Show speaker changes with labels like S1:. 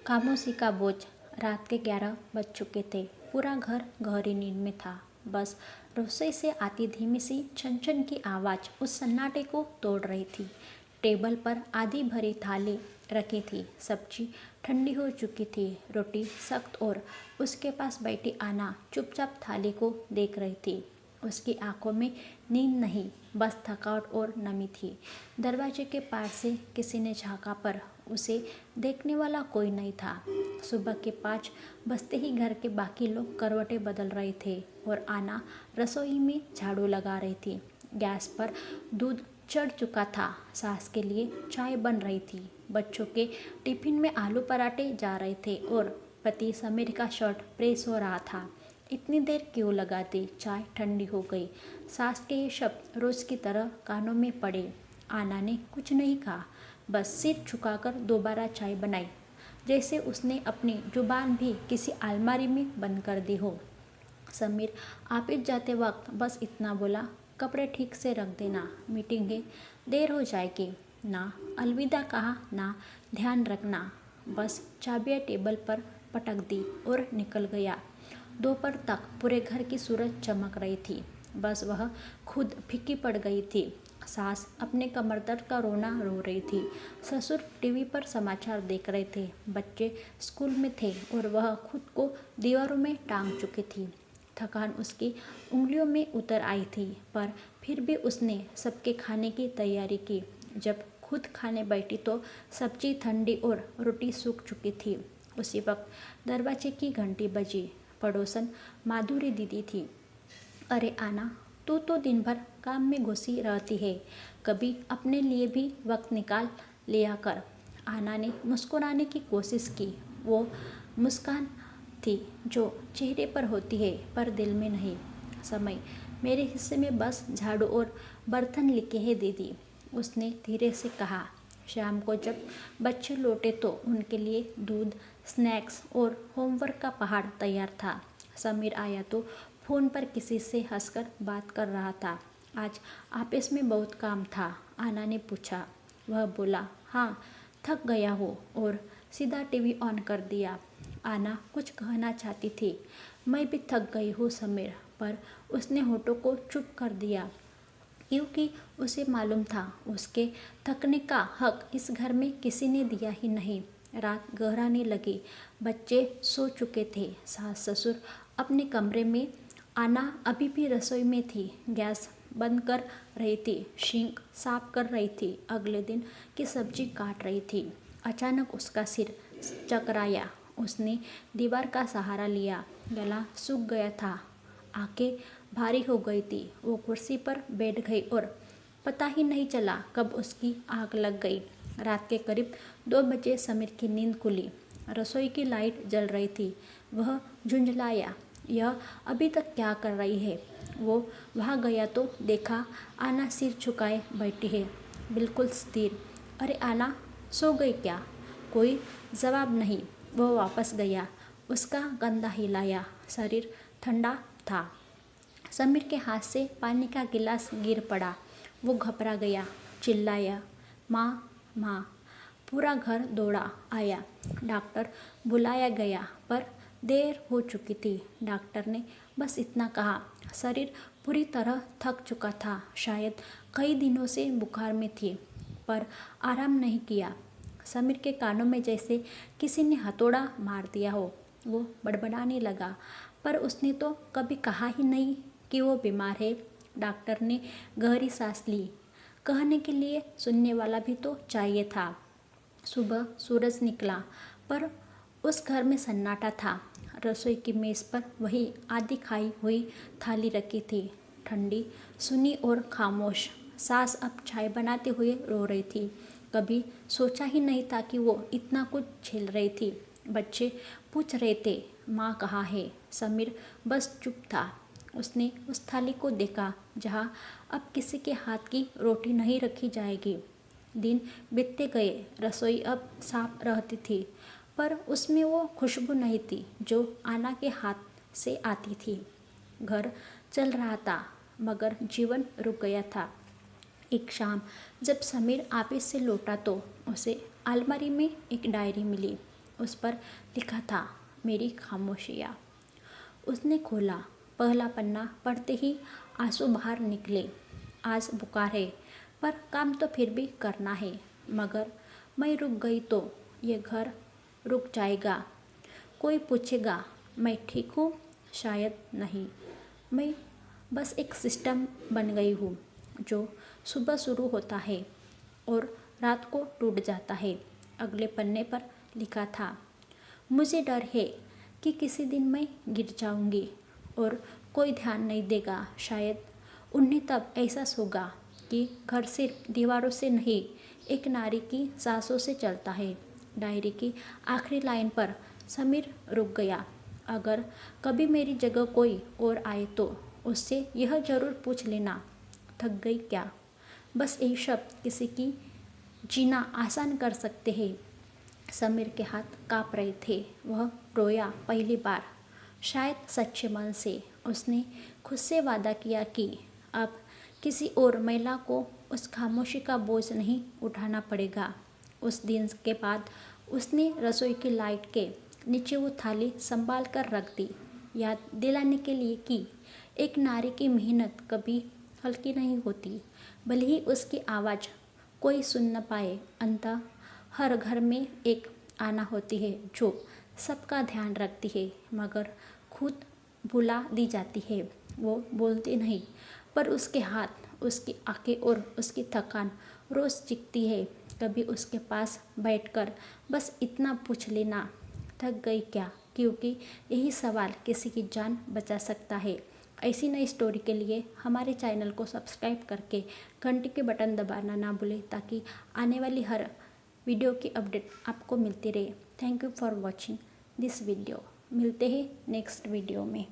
S1: खामोशी का बोझ। रात के 11 बज चुके थे। पूरा घर गहरी नींद में था। बस रसोई से आती धीमी सी छन-छन की आवाज़ उस सन्नाटे को तोड़ रही थी। टेबल पर आधी भरी थाली रखी थी। सब्जी ठंडी हो चुकी थी, रोटी सख्त, और उसके पास बैठी आना चुपचाप थाली को देख रही थी। उसकी आंखों में नींद नहीं, बस थकावट और नमी थी। दरवाजे के पार से किसी ने झाँका, पर उसे देखने वाला कोई नहीं था। सुबह के 5 बजते ही घर के बाकी लोग करवटें बदल रहे थे और आना रसोई में झाड़ू लगा रही थी। गैस पर दूध चढ़ चुका था, सास के लिए चाय बन रही थी, बच्चों के टिफिन में आलू पराठे जा रहे थे और पति समीर का शर्ट प्रेस हो रहा था। इतनी देर क्यों लगा दी? चाय ठंडी हो गई। सास के ये शब्द रोज की तरह कानों में पड़े। आना ने कुछ नहीं कहा, बस सिर झुकाकर दोबारा चाय बनाई, जैसे उसने अपनी जुबान भी किसी अलमारी में बंद कर दी हो। समीर ऑफिस जाते वक्त बस इतना बोला, कपड़े ठीक से रख देना, मीटिंग है, देर हो जाएगी। ना अलविदा कहा, ना ध्यान रखना, बस चाबियाँ टेबल पर पटक दी और निकल गया। दोपहर तक पूरे घर की सूरज चमक रही थी, बस वह खुद फीकी पड़ गई थी। सास अपने कमर दर्द का रोना रो रही थी। ससुर टीवी पर समाचार देख रहे थे। बच्चे स्कूल में थे और वह खुद को दीवारों में टांग चुकी थी। थकान उसकी उंगलियों में उतर आई थी, पर फिर भी उसने सबके खाने की तैयारी की। जब खुद खाने बैठी तो सब्जी ठंडी और रोटी सूख चुकी थी। उसी वक्त दरवाजे की घंटी बजी। पड़ोसन माधुरी दीदी थी। अरे आना, तू तो दिन भर काम में घुसी रहती है, कभी अपने लिए भी वक्त निकाल लिया कर। आना ने मुस्कुराने की कोशिश की। वो मुस्कान थी जो चेहरे पर होती है पर दिल में नहीं। समय मेरे हिस्से में बस झाड़ू और बर्तन लिखे हैं दीदी, उसने धीरे से कहा। शाम को जब बच्चे लौटे तो उनके लिए दूध, स्नैक्स और होमवर्क का पहाड़ तैयार था। समीर आया तो फ़ोन पर किसी से हंसकर बात कर रहा था। आज ऑफिस में बहुत काम था, आना ने पूछा। वह बोला, हाँ, थक गया हो, और सीधा टीवी ऑन कर दिया। आना कुछ कहना चाहती थी। मैं भी थक गई हूँ समीर, पर उसने होठों को चुप कर दिया, क्योंकि उसे मालूम था उसके थकने का हक इस घर में किसी ने दिया ही नहीं। रात गहराने लगी। बच्चे सो चुके थे। सास ससुर अपने कमरे में। आना अभी भी रसोई में थी। गैस बंद कर रही थी, सिंक साफ कर रही थी, अगले दिन की सब्जी काट रही थी। अचानक उसका सिर चकराया। उसने दीवार का सहारा लिया। गला सूख गया था, आंखें भारी हो गई थी। वो कुर्सी पर बैठ गई और पता ही नहीं चला कब उसकी आग लग गई। रात के करीब 2 बजे समीर की नींद खुली। रसोई की लाइट जल रही थी। वह झुंझलाया, यह अभी तक क्या कर रही है? वो वहाँ गया तो देखा आना सिर झुकाए बैठी है, बिल्कुल स्थिर। अरे आना, सो गई क्या? कोई जवाब नहीं। वह वापस गया। उसका कंधा हिलाया। शरीर ठंडा था। समीर के हाथ से पानी का गिलास गिर पड़ा। वो घबरा गया, चिल्लाया, माँ, माँ। पूरा घर दौड़ा आया। डॉक्टर बुलाया गया, पर देर हो चुकी थी। डॉक्टर ने बस इतना कहा, शरीर पूरी तरह थक चुका था, शायद कई दिनों से बुखार में थी, पर आराम नहीं किया। समीर के कानों में जैसे किसी ने हथौड़ा मार दिया हो। वो बड़बड़ाने लगा, पर उसने तो कभी कहा ही नहीं कि वो बीमार है। डॉक्टर ने गहरी सांस ली। कहने के लिए सुनने वाला भी तो चाहिए था। सुबह सूरज निकला, पर उस घर में सन्नाटा था। रसोई की मेज पर वही आधी खाई हुई थाली रखी थी, ठंडी, सुनी और खामोश। सास अब चाय बनाते हुए रो रही थी। कभी सोचा ही नहीं था कि वो इतना कुछ झेल रही थी। बच्चे पूछ रहे थे, माँ कहाँ है? समीर बस चुप था। उसने उस थाली को देखा जहाँ अब किसी के हाथ की रोटी नहीं रखी जाएगी। दिन बीतते गए। रसोई अब साफ रहती थी, पर उसमें वो खुशबू नहीं थी जो आना के हाथ से आती थी। घर चल रहा था, मगर जीवन रुक गया था। एक शाम जब समीर ऑफिस से लौटा तो उसे अलमारी में एक डायरी मिली। उस पर लिखा था, मेरी खामोशियाँ। उसने खोला। पहला पन्ना पढ़ते ही आंसू बाहर निकले। आज बुखार है, पर काम तो फिर भी करना है। मगर मैं रुक गई तो ये घर रुक जाएगा। कोई पूछेगा, मैं ठीक हूँ? शायद नहीं। मैं बस एक सिस्टम बन गई हूँ जो सुबह शुरू होता है और रात को टूट जाता है। अगले पन्ने पर लिखा था, मुझे डर है कि किसी दिन मैं गिर जाऊंगी और कोई ध्यान नहीं देगा। शायद उन्हें तब एहसास होगा कि घर सिर्फ दीवारों से नहीं, एक नारी की सांसों से चलता है। डायरी की आखिरी लाइन पर समीर रुक गया। अगर कभी मेरी जगह कोई और आए तो उससे यह जरूर पूछ लेना, थक गई क्या? बस यही शब्द किसी की जीना आसान कर सकते हैं। समीर के हाथ काँप रहे थे। वह रोया पहली बार, शायद सच्चे मन से। उसने खुद से वादा किया कि अब किसी और महिला को उस खामोशी का बोझ नहीं उठाना पड़ेगा। उस दिन के बाद उसने रसोई की लाइट के नीचे वो थाली संभाल कर रख दी, याद दिलाने के लिए कि एक नारी की मेहनत कभी हल्की नहीं होती। भले ही उसकी आवाज़ कोई सुन न पाए, अंततः हर घर में एक आना होती है जो सबका ध्यान रखती है, मगर खुद भुला दी जाती है। वो बोलती नहीं, पर उसके हाथ, उसकी आंखें और उसकी थकान रोज़ दिखती है। कभी उसके पास बैठकर बस इतना पूछ लेना, थक गई क्या? क्योंकि यही सवाल किसी की जान बचा सकता है। ऐसी नई स्टोरी के लिए हमारे चैनल को सब्सक्राइब करके घंटी के बटन दबाना ना भूलें, ताकि आने वाली हर वीडियो की अपडेट आपको मिलती रहे। Thank you for watching this video. मिलते हैं नेक्स्ट वीडियो में।